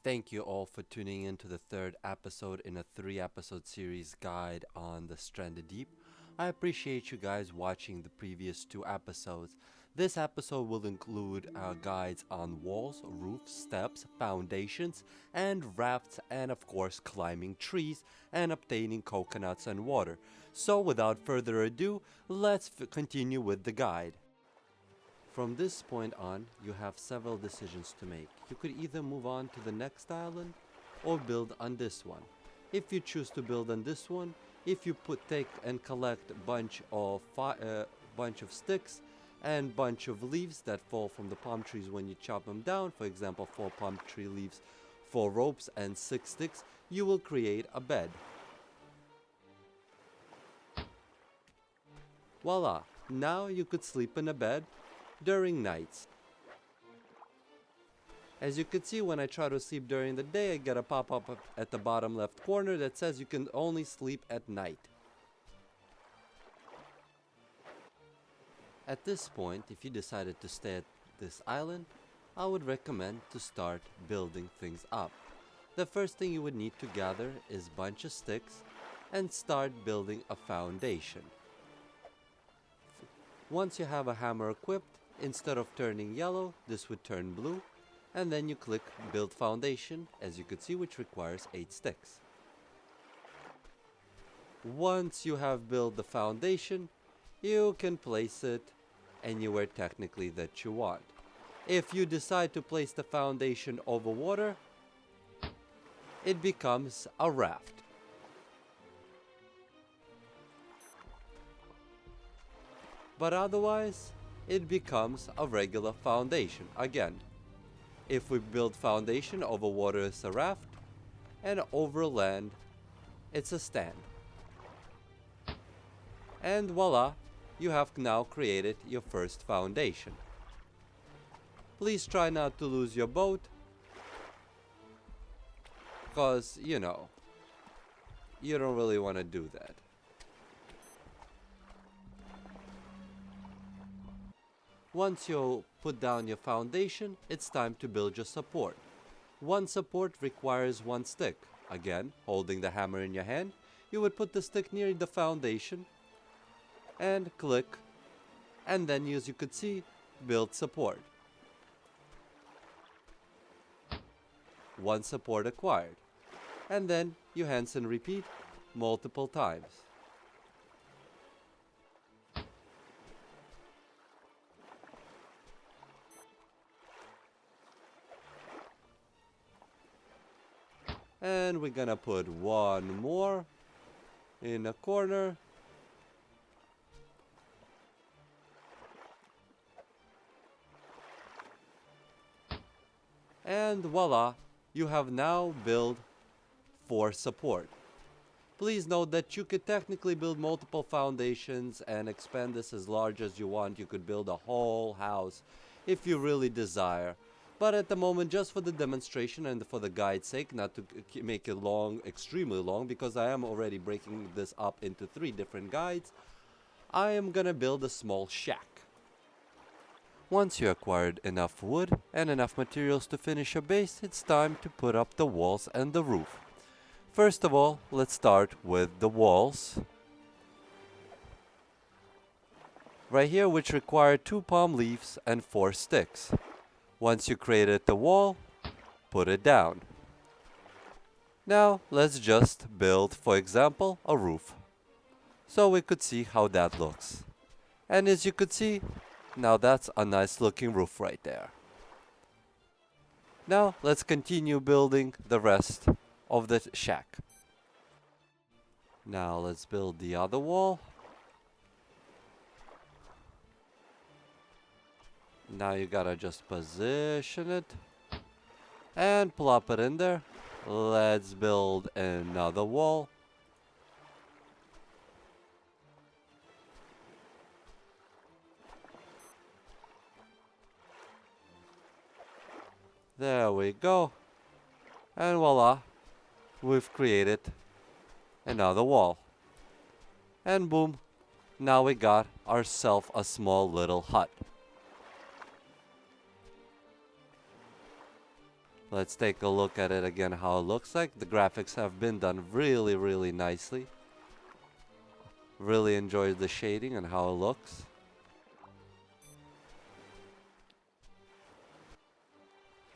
Thank you all for tuning in to the third episode in a 3 episode series guide on the Stranded Deep. I appreciate you guys watching the previous 2 episodes. This episode will include guides on walls, roofs, steps, foundations, and rafts, and of course, climbing trees and obtaining coconuts and water. So, without further ado, let's continue with the guide. From this point on, you have several decisions to make. You could either move on to the next island or build on this one. If you choose to build on this one, if you take and collect a bunch of sticks and bunch of leaves that fall from the palm trees when you chop them down, for example, 4 palm tree leaves, 4 ropes and 6 sticks, you will create a bed. Voila! Now you could sleep in a bed during nights. As you can see, when I try to sleep during the day, I get a pop-up at the bottom left corner that says you can only sleep at night. At this point, if you decided to stay at this island, I would recommend to start building things up. The first thing you would need to gather is a bunch of sticks and start building a foundation. Once you have a hammer equipped, instead of turning yellow, this would turn blue, and then you click build foundation, as you can see, which requires 8 sticks. Once you have built the foundation, you can place it anywhere technically that you want. If you decide to place the foundation over water, it becomes a raft. But otherwise, it becomes a regular foundation. Again, if we build foundation over water, it's a raft, and over land, it's a stand. And voila, you have now created your first foundation. Please try not to lose your boat, because, you don't really want to do that. Once you put down your foundation, it's time to build your support. One support requires 1 stick. Again, holding the hammer in your hand, you would put the stick near the foundation and click, and then, as you could see, build support. 1 support acquired. And then you rinse and repeat multiple times. And we're gonna put 1 more in a corner. And voila, you have now built 4 support. Please note that you could technically build multiple foundations and expand this as large as you want. You could build a whole house if you really desire. But at the moment, just for the demonstration and for the guide's sake, not to make it long, extremely long, because I am already breaking this up into 3 different guides, I am gonna build a small shack. Once you acquired enough wood and enough materials to finish your base, it's time to put up the walls and the roof. First of all, let's start with the walls. Right here, which require 2 palm leaves and 4 sticks. Once you created the wall, put it down. Now, let's just build, for example, a roof, so we could see how that looks. And as you could see, now that's a nice looking roof right there. Now, let's continue building the rest of the shack. Now, let's build the other wall. Now you gotta just position it and plop it in there. Let's build another wall. There we go. And voila, we've created another wall. And boom, now we got ourselves a small little hut. Let's take a look at it again, how it looks like. The graphics have been done really nicely. Really enjoyed the shading and how it looks.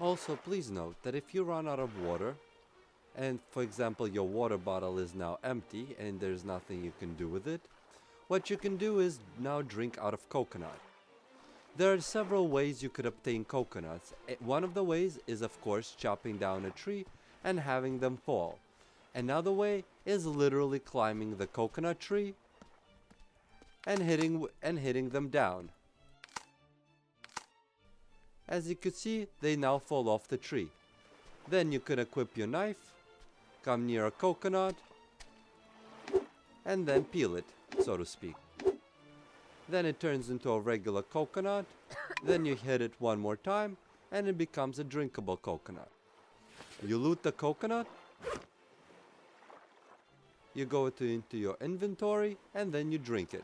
Also, please note that if you run out of water, and for example your water bottle is now empty and there's nothing you can do with it, what you can do is now drink out of coconut. There are several ways you could obtain coconuts. One of the ways is of course chopping down a tree and having them fall. Another way is literally climbing the coconut tree and hitting them down. As you can see, they now fall off the tree. Then you can equip your knife, come near a coconut, and then peel it, so to speak. Then it turns into a regular coconut, then you hit it one more time, and it becomes a drinkable coconut. You loot the coconut, you go into your inventory, and then you drink it.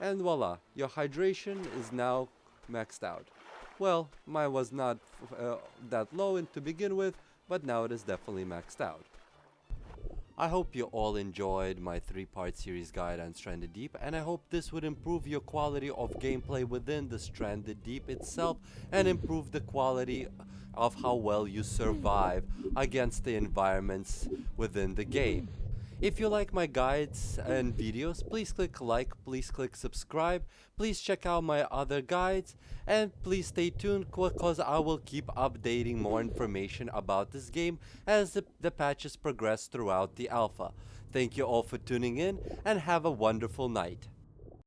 And voila, your hydration is now maxed out. Well, mine was not that low to begin with, but now it is definitely maxed out. I hope you all enjoyed my 3-part series guide on Stranded Deep, and I hope this would improve your quality of gameplay within the Stranded Deep itself and improve the quality of how well you survive against the environments within the game. If you like my guides and videos, please click like, please click subscribe, please check out my other guides, and please stay tuned because I will keep updating more information about this game as the patches progress throughout the alpha. Thank you all for tuning in and have a wonderful night.